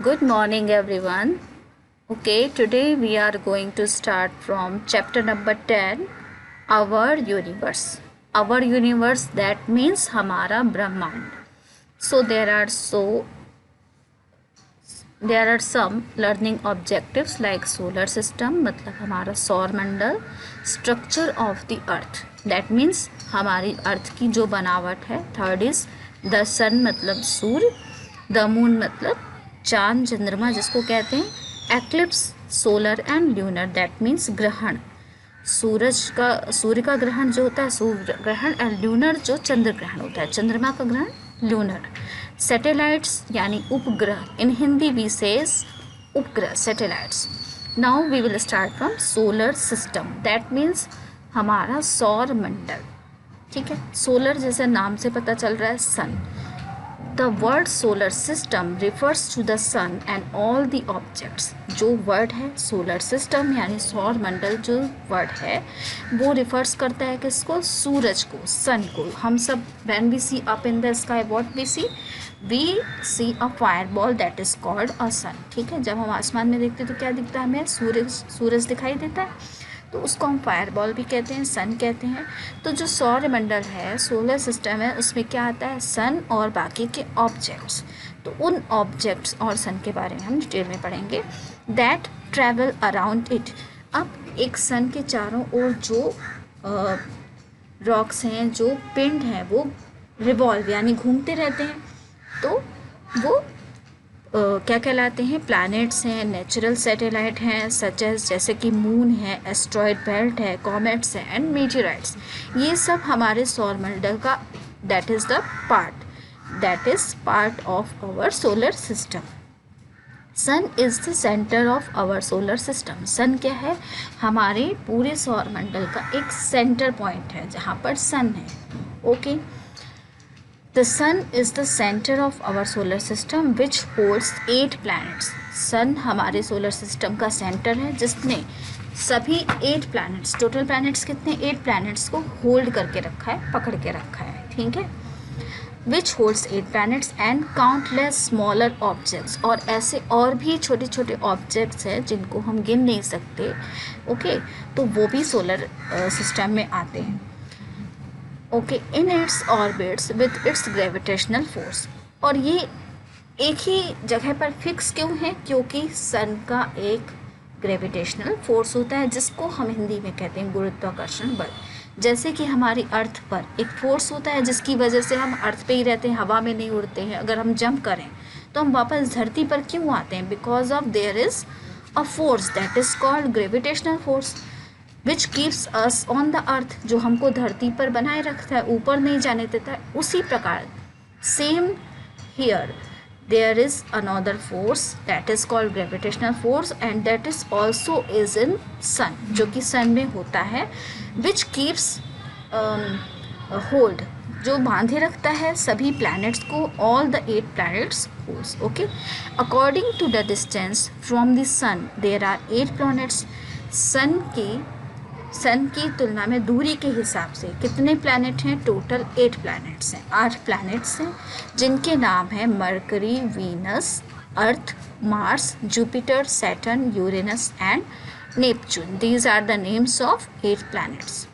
Good morning, everyone. Okay, today we are going to start from chapter number 10, Our Universe. Our Universe, that means हमारा ब्रह्मांड. So there are some learning objectives like solar system, मतलब हमारा सौर मंडल, structure of the earth, that means हमारी अर्थ की जो बनावट है. थर्ड इज द सन मतलब सूर्य, द मून मतलब चांद चंद्रमा जिसको कहते हैं, eclipse solar and lunar, that means ग्रहण, सूर्य का ग्रहण जो होता है सूर्य ग्रहण, एंड ल्यूनर जो चंद्र ग्रहण होता है, चंद्रमा का ग्रहण ल्यूनर. सैटेलाइट्स यानी उपग्रह, इन हिंदी वी सेज उपग्रह, satellites. Now we will start from solar system, that means हमारा सौर मंडल. ठीक है, सोलर जैसे नाम से पता चल रहा है sun. The word solar system refers to the sun and all the objects. जो वर्ड है सोलर सिस्टम यानी सौर मंडल, जो वर्ड है वो रिफर्स करता है किसको? सूरज को, सन को. हम सब when we see up in the sky what we see a fire ball that is called a sun. ठीक है, जब हम आसमान में देखते हैं तो क्या दिखता है हमें? सूरज दिखाई देता है, तो उसको हम फायर बॉल भी कहते हैं, सन कहते हैं. तो जो सौर मंडल है, सोलर सिस्टम है, उसमें क्या आता है? सन और बाकी के ऑब्जेक्ट्स. तो उन ऑब्जेक्ट्स और सन के बारे में हम डिटेल में पढ़ेंगे. That travel around it. अब एक सन के चारों ओर जो रॉक्स हैं, जो पिंड हैं, वो रिवॉल्व यानी घूमते रहते हैं. तो वो क्या कहलाते हैं? प्लैनेट्स हैं, नेचुरल सैटेलाइट हैं, सच एज जैसे कि मून है, एस्ट्रॉयड बेल्ट है, कॉमेट्स हैं एंड मीटियोराइट्स. ये सब हमारे सौर मंडल का that is part of our solar system. Sun is the centre of our solar system. Sun क्या है? हमारे पूरे सौर मंडल का एक सेंटर पॉइंट है जहाँ पर सन है. Okay, The sun is the center of our solar system which holds 8 planets. सन हमारे सोलर सिस्टम का सेंटर है जिसने सभी 8 प्लैनेट्स, टोटल प्लैनेट्स कितने? 8 प्लैनेट्स को होल्ड करके रखा है, पकड़ के रखा है. ठीक है, विच holds 8 planets and countless smaller objects. और ऐसे और भी छोटे छोटे ऑब्जेक्ट्स हैं जिनको हम गिन नहीं सकते. ओके, तो वो भी सोलर सिस्टम में आते हैं. Okay, in its orbits with its gravitational force. और ये एक ही जगह पर फिक्स क्यों है? क्योंकि सन का एक ग्रेविटेशनल फोर्स होता है जिसको हम हिंदी में कहते हैं गुरुत्वाकर्षण बल. जैसे कि हमारी अर्थ पर एक फोर्स होता है जिसकी वजह से हम अर्थ पे ही रहते हैं, हवा में नहीं उड़ते हैं. अगर हम जंप करें तो हम वापस धरती पर क्यों आते हैं? Because of their is a force that is called gravitational force which keeps us on the earth, जो हमको धरती पर बनाए रखता है, ऊपर नहीं जाने देता है. उसी प्रकार same here there is another force that is called gravitational force and that is also is in sun, जो कि सन में होता है. विच कीप्स होल्ड, जो बांधे रखता है सभी प्लैनेट्स को, all the 8 planets holds. Okay, according to the distance from the sun there are 8 planets. Sun की तुलना में दूरी के हिसाब से कितने प्लैनेट हैं? टोटल 8 प्लैनेट्स हैं, 8 प्लैनेट्स हैं, जिनके नाम हैं Mercury, Venus, Earth, Mars, Jupiter, Saturn, Uranus and Neptune. These are the names of 8 planets.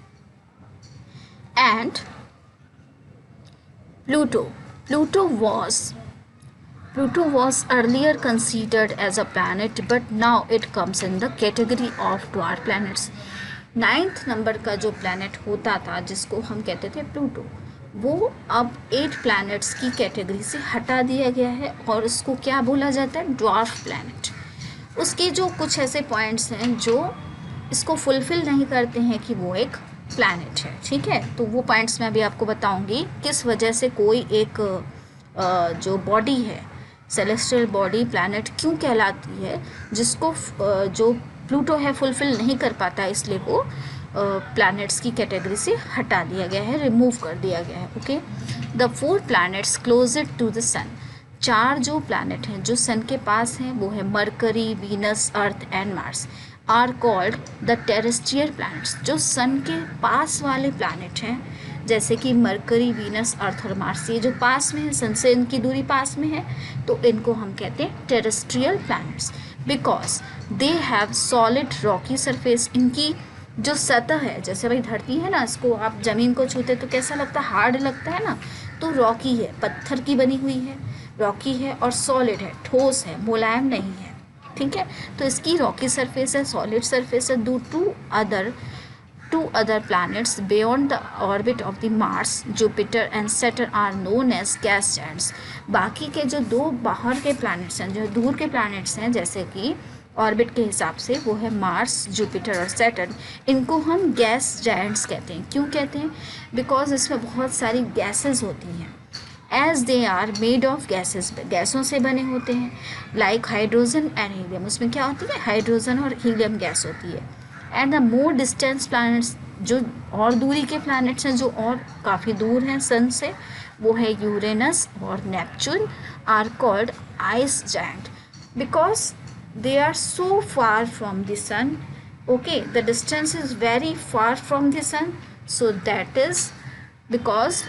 And Pluto was earlier considered as a planet, but now it comes in the category of dwarf planets. 9th number का जो planet होता था जिसको हम कहते थे Pluto, वो अब 8 प्लैनेट्स की कैटेगरी से हटा दिया गया है और उसको क्या बोला जाता है? Dwarf planet. उसके जो कुछ ऐसे पॉइंट्स हैं जो इसको फुलफिल नहीं करते हैं कि वो एक प्लैनेट है. ठीक है, तो वो पॉइंट्स मैं अभी आपको बताऊंगी किस वजह से कोई एक जो बॉडी है, सेलेस्टियल बॉडी, प्लैनेट क्यों कहलाती है, जिसको जो प्लूटो है फुलफिल नहीं कर पाता, इसलिए वो प्लैनेट्स की कैटेगरी से हटा दिया गया है, रिमूव कर दिया गया है. Okay, the 4 planets closest to the sun. 4 जो प्लैनेट हैं जो सन के पास हैं वो है Mercury, Venus, Earth and Mars, are called the terrestrial planets. जो सन के पास वाले प्लैनेट हैं जैसे कि मरकरी, वीनस, अर्थ और मार्स, ये जो पास में है, सन से इनकी दूरी पास में है, तो इनको हम कहते हैं terrestrial planets, because they have solid Rocky surface. इनकी जो सतह है, जैसे भाई धरती है ना, इसको आप ज़मीन को छूते तो कैसा लगता है, हार्ड लगता है ना, तो रॉकी है, पत्थर की बनी हुई है, रॉकी है और सॉलिड है, ठोस है, मुलायम नहीं है, ठीक है। तो इसकी रॉकी सरफेस है, सॉलिड सरफेस है। Two other planets beyond the orbit of the Mars, Jupiter and Saturn are known as gas giants। बाकी के जो दो बाहर के planets हैं, जो दूर के planets हैं, जैसे कि ऑर्बिट के हिसाब से वो है मार्स, जुपिटर और सैटर्न, इनको हम गैस जायंट्स कहते हैं। क्यों कहते हैं? बिकॉज इसमें बहुत सारी गैसेस होती हैं, as they are made of gases, गैसों से बने होते हैं, लाइक हाइड्रोजन एंड हीलियम। उसमें क्या होती है? हाइड्रोजन और हीलियम गैस होती है। And the more distance planets, जो और दूरी के प्लैनेट्स हैं, जो और काफ़ी दूर हैं सन से, वो है यूरेनस और Neptune, are called ice giant because they are so far from the sun. Okay, the distance is very far from the sun, so that is because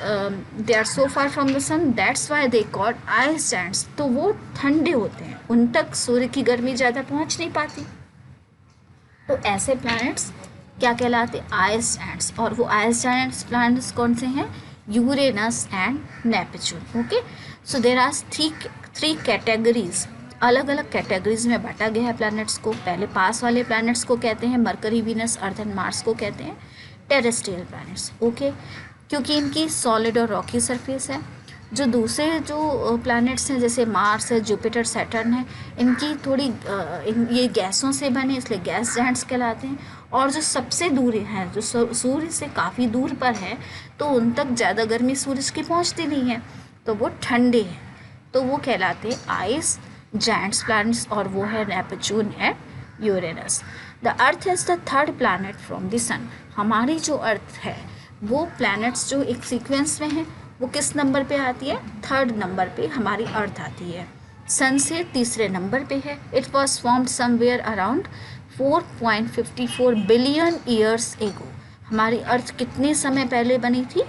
they are so far from the sun, that's why they called ice giants। तो वो ठंडे होते हैं, उन तक सूर्य की गर्मी ज़्यादा पहुंच नहीं पाती, तो ऐसे प्लैनेट्स क्या कहलाते? Ice giants. और वो आइस जायंट्स प्लैनेट्स कौन से हैं? Uranus and Neptune. Okay, so there are three categories, अलग अलग कैटेगरीज में बांटा गया है प्लैनेट्स को। पहले पास वाले प्लैनेट्स को कहते हैं Mercury, Venus, Earth and Mars को कहते हैं टेरेस्ट्रियल प्लैनेट्स। ओके, क्योंकि इनकी सॉलिड और रॉकी सरफेस है। जो दूसरे जो प्लैनेट्स हैं, जैसे मार्स है, जुपिटर, सैटर्न है, इनकी थोड़ी ये गैसों से बने, इसलिए गैस जायंट्स कहलाते हैं। और जो सबसे दूर हैं, जो सूर्य से काफ़ी दूर पर है, तो उन तक ज़्यादा गर्मी सूरज की पहुँचती नहीं है, तो वो ठंडे हैं, तो वो कहलाते हैं आइस जायंट्स प्लैनेट्स, और वो है Neptune and Uranus. The earth is the third planet from the sun. हमारी जो अर्थ है, वो प्लैनेट्स जो एक सीक्वेंस में है, वो किस नंबर पे आती है? थर्ड नंबर पे हमारी अर्थ आती है, सन से तीसरे नंबर पे है। It was formed somewhere around 4.54 billion years ago. हमारी अर्थ कितने समय पहले बनी थी?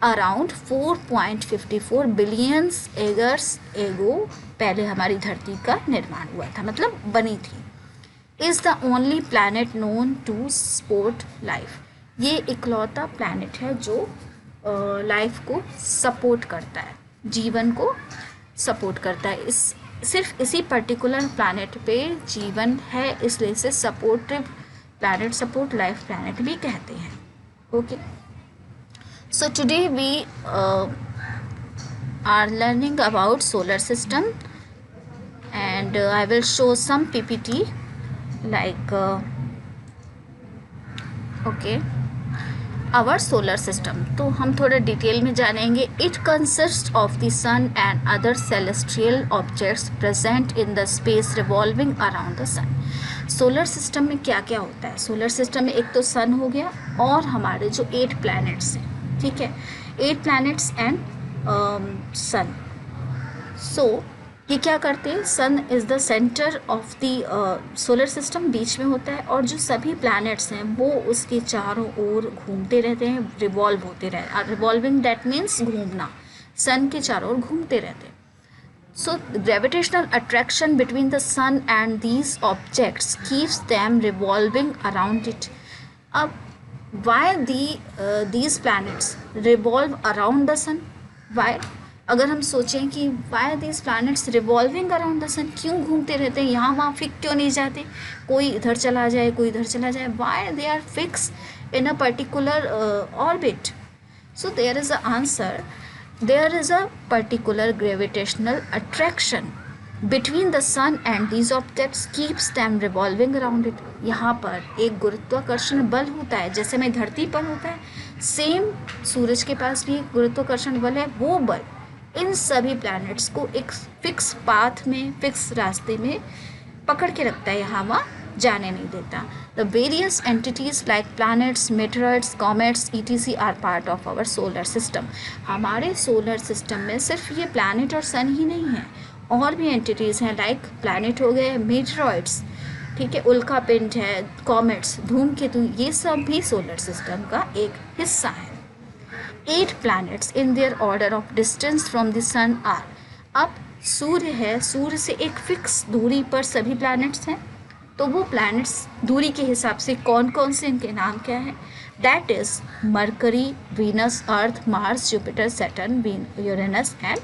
अराउंड 4.54 बिलियंस ईयर्स एगो पहले हमारी धरती का निर्माण हुआ था, मतलब बनी थी। Is the only planet known to support life. ये इकलौता प्लैनेट है जो लाइफ को सपोर्ट करता है, जीवन को सपोर्ट करता है। सिर्फ इसी पर्टिकुलर प्लैनेट पे जीवन है, इसलिए इसे supportive planet, support life planet भी कहते हैं। Okay, so today we are learning about solar system, and I will show some PPT like okay, our solar system। तो हम थोड़ा डिटेल में जानेंगे। It consists of the sun and other celestial objects present in the space revolving around the sun। Solar system में क्या क्या होता है? सोलर सिस्टम में एक तो सन हो गया, और हमारे जो 8 प्लैनेट्स हैं, ठीक है, 8 प्लैनेट्स एंड सन। सो ये क्या करते हैं? Sun is the centre of the solar system, बीच में होता है, और जो सभी प्लैनेट्स हैं वो उसके चारों ओर घूमते रहते हैं, रिवॉल्व होते रहते हैं। रिवॉल्विंग दैट मीन्स घूमना, सन के चारों ओर घूमते रहते हैं। So gravitational attraction between the sun and these objects keeps them revolving around it. अब why these planets revolve around the sun? Why? अगर हम सोचें कि why this planets revolving around the sun, क्यों घूमते रहते हैं, यहाँ वहाँ फिक्स क्यों नहीं जाते? कोई इधर चला जाए, कोई इधर चला जाए, why they are fix in a particular orbit? So there is a answer, there is a particular gravitational attraction between the sun and these objects keeps them revolving around it. यहाँ पर एक गुरुत्वाकर्षण बल होता है, जैसे हमें धरती पर होता है, सेम सूरज के पास भी एक गुरुत्वाकर्षण बल है। वो बल इन सभी प्लैनेट्स को एक फिक्स पाथ में, फिक्स रास्ते में पकड़ के रखता है, यहाँ वहाँ जाने नहीं देता। The various entities like planets, meteoroids, comets etc are part of our solar system. हमारे सोलर सिस्टम में सिर्फ ये प्लैनेट और सन ही नहीं है, और भी एंटिटीज़ हैं, लाइक प्लैनेट हो गए, मेटेरॉइड्स, ठीक है, उल्का पिंड है, कॉमेट्स, धूमकेतु, ये सब भी सोलर सिस्टम का एक हिस्सा है। 8 planets in their order of distance from the sun are. अब सूर्य है, सूर्य से एक फिक्स दूरी पर सभी प्लैनेट्स हैं, तो वो प्लैनेट्स दूरी के हिसाब से कौन कौन से, इनके नाम क्या है? That is Mercury, Venus, Earth, Mars, Jupiter, Saturn, Uranus and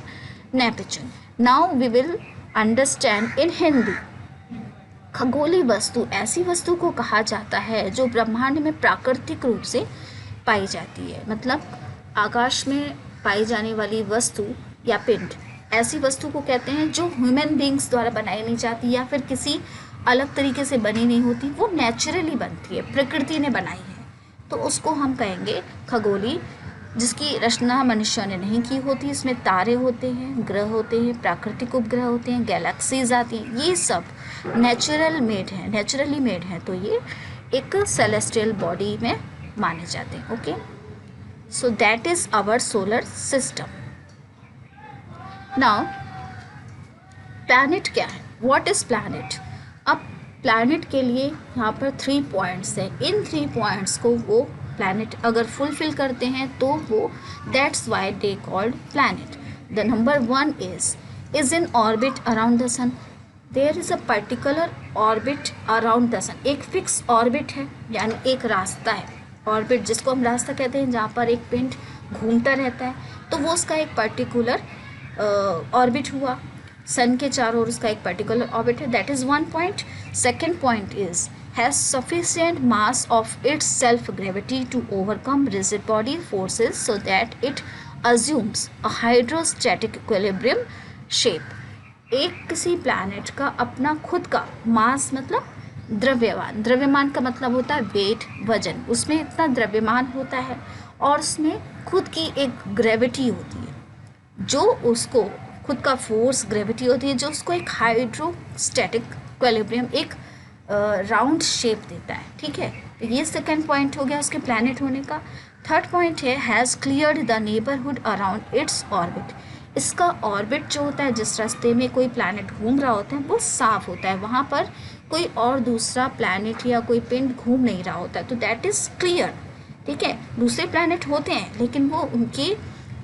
Neptune. Now we will understand in Hindi. खगोलीय वस्तु ऐसी वस्तु को कहा जाता है जो ब्रह्मांड में प्राकृतिक रूप से पाई जाती है. मतलब आकाश में पाई जाने वाली वस्तु या पिंड, ऐसी वस्तु को कहते हैं जो ह्यूमन बींग्स द्वारा बनाई नहीं जाती या फिर किसी अलग तरीके से बनी नहीं होती, वो नेचुरली बनती है, प्रकृति ने बनाई है, तो उसको हम कहेंगे खगोलीय. जिसकी रचना मनुष्यों ने नहीं की होती. इसमें तारे होते हैं, ग्रह होते हैं, प्राकृतिक उपग्रह होते हैं, गैलेक्सीज आती हैं, ये सब नेचुरली मेड हैं, तो ये एक सेलेस्टियल बॉडी में माने जाते हैं. Okay, so that is our solar system. Now planet क्या है? What is planet? अब प्लैनेट के लिए यहाँ पर 3 पॉइंट्स हैं. इन 3 पॉइंट्स को वो प्लैनेट अगर फुलफिल करते हैं तो वो that's why they called planet. The number 1 is in orbit around the sun. There is a particular orbit around the sun. एक फिक्स ऑर्बिट है, यानी एक रास्ता है. ऑर्बिट जिसको हम रास्ता कहते हैं, जहाँ पर एक पिंड घूमता रहता है, तो वो उसका एक पर्टिकुलर ऑर्बिट हुआ. सन के चारों ओर उसका एक पर्टिकुलर ऑर्बिट है. That is 1 point. Second point is has sufficient mass of its self gravity to overcome rigid body forces so that it assumes a hydrostatic equilibrium shape. एक किसी प्लैनेट का अपना खुद का मास मतलब द्रव्यमान. द्रव्यमान का मतलब होता है वेट, वजन. उसमें इतना द्रव्यमान होता है और उसमें खुद की एक ग्रेविटी होती है जो उसको, खुद का फोर्स, ग्रेविटी होती है जो उसको एक हाइड्रोस्टैटिक इक्विलिब्रियम, एक राउंड शेप देता है. ठीक है, तो ये सेकेंड पॉइंट हो गया उसके प्लैनेट होने का. थर्ड पॉइंट है has cleared the neighbourhood around its orbit. इसका ऑर्बिट जो होता है, जिस रास्ते में कोई प्लैनेट घूम रहा होता है, वो साफ होता है, वहाँ पर कोई और दूसरा प्लैनेट या कोई पिंड घूम नहीं रहा होता है, तो दैट इज़ क्लियर. ठीक है, दूसरे प्लैनेट होते हैं लेकिन वो उनके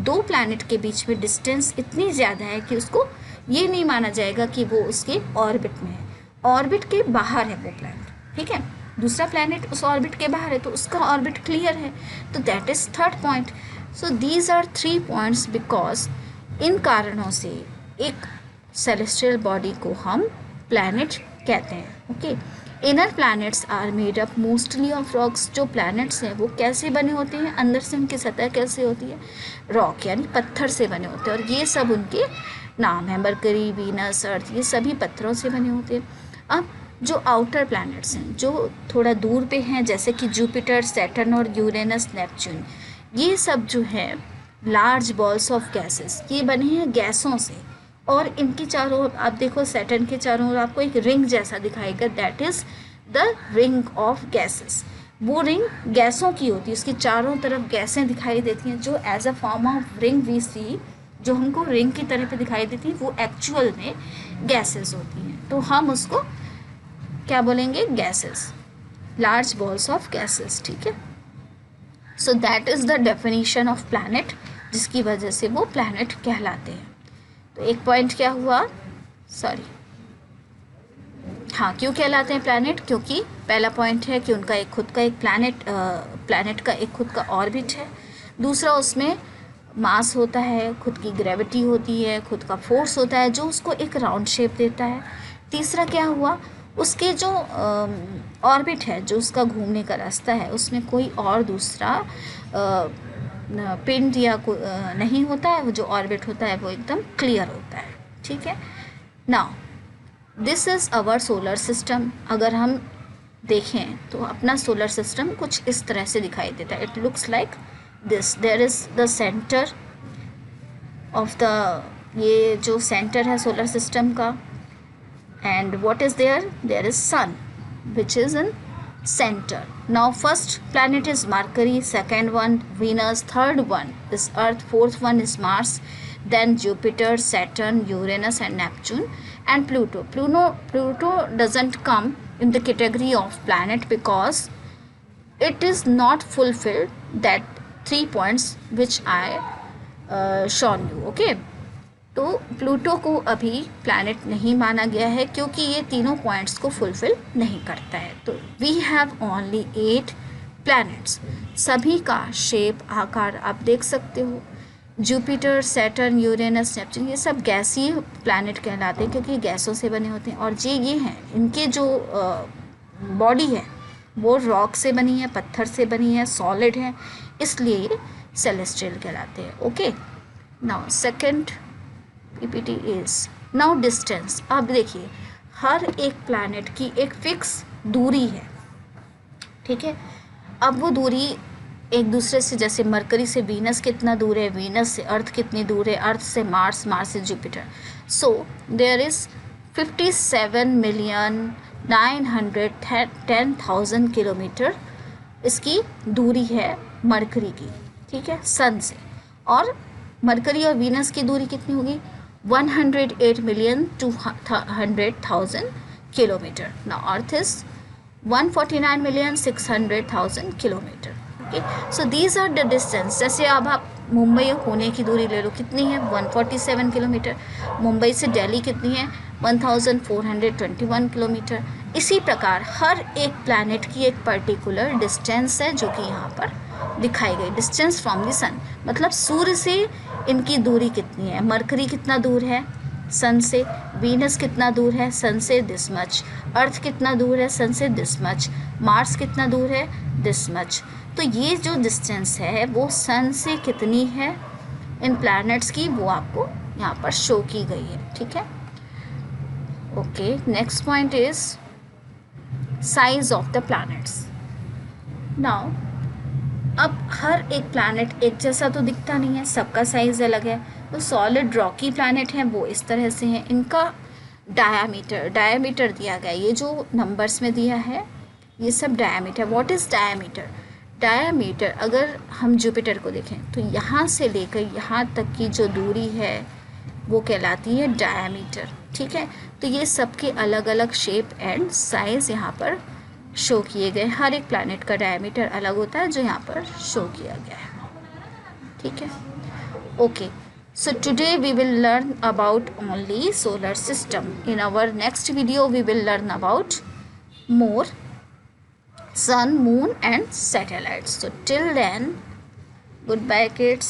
2 प्लैनेट के बीच में डिस्टेंस इतनी ज़्यादा है कि उसको ये नहीं माना जाएगा कि वो उसके ऑर्बिट में है. ऑर्बिट के बाहर है वो प्लैनेट. ठीक है, दूसरा प्लैनेट उस ऑर्बिट के बाहर है, तो उसका ऑर्बिट क्लियर है, तो that is third point. So these are 3 points because इन कारणों से एक सेलेस्टियल बॉडी को हम प्लैनेट कहते हैं. Okay, inner planets are made up mostly of rocks. जो प्लैनेट्स हैं वो कैसे बने होते हैं, अंदर से उनकी सतह कैसे होती है? रॉक यानी पत्थर से बने होते हैं, और ये सब उनके नाम है. मरकरी, वीनस, अर्थ, ये सभी पत्थरों से बने होते हैं. अब जो आउटर प्लैनेट्स हैं जो थोड़ा दूर पे हैं, जैसे कि जुपिटर, सैटर्न और यूरेनस, नेपच्यून, ये सब जो है लार्ज बॉल्स ऑफ गैसेस, ये बने हैं गैसों से, और इनके चारों ओर आप देखो, सैटर्न के चारों ओर आपको एक रिंग जैसा दिखाएगा, that is the ring of gases. वो रिंग गैसों की होती है, उसके चारों तरफ गैसें दिखाई देती हैं, जो as a form of ring we see, जो हमको रिंग की तरह पे दिखाई देती है, वो एक्चुअल में गैसेस होती हैं. तो हम उसको क्या बोलेंगे? Gases, large balls of gases. ठीक है, so that is the definition of planet, जिसकी वजह से वो प्लैनेट कहलाते हैं. तो एक पॉइंट क्या हुआ, हाँ, क्यों कहलाते हैं प्लैनेट? क्योंकि पहला पॉइंट है कि उनका एक खुद का एक प्लैनेट का एक खुद का ऑर्बिट है. दूसरा, उसमें मास होता है, खुद की ग्रेविटी होती है, खुद का फोर्स होता है जो उसको एक राउंड शेप देता है. तीसरा क्या हुआ, उसके जो ऑर्बिट है, जो उसका घूमने का रास्ता है, उसमें कोई और दूसरा पिंड या नहीं होता है. वो जो ऑर्बिट होता है वो एकदम क्लियर होता है. ठीक है, now this is our solar system. अगर हम देखें तो अपना सोलर सिस्टम कुछ इस तरह से दिखाई देता है. It looks like this. There is the centre of the, ये जो सेंटर है सोलर सिस्टम का, and what is there? There is sun which is in center. Now first planet is Mercury, second one Venus, third one is Earth, fourth one is Mars, then Jupiter, Saturn, Uranus and Neptune, and Pluto. Pluto doesn't come in the category of planet because it is not fulfilled that 3 points which I shown you. Okay, तो Pluto को अभी planet नहीं माना गया है क्योंकि ये तीनों पॉइंट्स को फुलफिल नहीं करता है. तो वी हैव ओनली 8 प्लैनेट्स. सभी का शेप, आकार आप देख सकते हो. जुपिटर, सैटर्न, यूरेनस, नेपच्यून ये सब गैसीय प्लैनेट कहलाते हैं क्योंकि गैसों से बने होते हैं. और ये हैं, इनके जो बॉडी है वो रॉक से बनी है, पत्थर से बनी है, सॉलिड है, इसलिए ये सेलेस्टियल कहलाते हैं. Okay, now second PPT is now distance. अब देखिए, हर एक प्लैनेट की एक फिक्स दूरी है. ठीक है, अब वो दूरी एक दूसरे से, जैसे मरकरी से वीनस कितना दूर है, वीनस से अर्थ कितनी दूर है, अर्थ से मार्स, मार्स से Jupiter. So there is 57,910,000 kilometre इसकी दूरी है मरकरी की. ठीक है, सन से. और मरकरी और वीनस की दूरी कितनी होगी? 108,200,000 kilometre. Now Earth is 149,600,000 kilometre. Okay, so these are the distance. जैसे अब आप मुंबई और पुणे की दूरी ले लो, कितनी है? 147 किलोमीटर. मुंबई से दिल्ली कितनी है? 1421 किलोमीटर. इसी प्रकार हर एक प्लैनेट की एक पर्टिकुलर डिस्टेंस है जो कि यहाँ पर दिखाई गई. डिस्टेंस फ्रॉम द सन, मतलब सूर्य से इनकी दूरी कितनी है. मरकरी कितना दूर है सन से, वीनस कितना दूर है सन से, दिस मच. अर्थ कितना दूर है सन से, दिस मच. मार्स कितना दूर है, दिस मच. तो ये जो डिस्टेंस है वो सन से कितनी है इन प्लैनेट्स की, वो आपको यहाँ पर शो की गई है. ठीक है, okay. Next point is size of the planets. Now अब हर एक प्लैनेट एक जैसा तो दिखता नहीं है, सबका साइज़ अलग है. तो सॉलिड रॉकी प्लैनेट हैं वो इस तरह से हैं. इनका डायामीटर दिया गया, ये जो नंबर्स में दिया है ये सब diameter. What is diameter? Diameter अगर हम जुपिटर को देखें तो यहाँ से लेकर यहाँ तक की जो दूरी है वो कहलाती है डायामीटर. ठीक है, तो ये सबके अलग अलग शेप एंड साइज़ यहाँ पर शो किए गए. हर एक प्लैनेट का डायमीटर अलग होता है जो यहाँ पर शो किया गया है. ठीक है, okay. So today we will learn about only solar system. In our next video we will learn about more sun, moon and satellites. So till then, goodbye kids.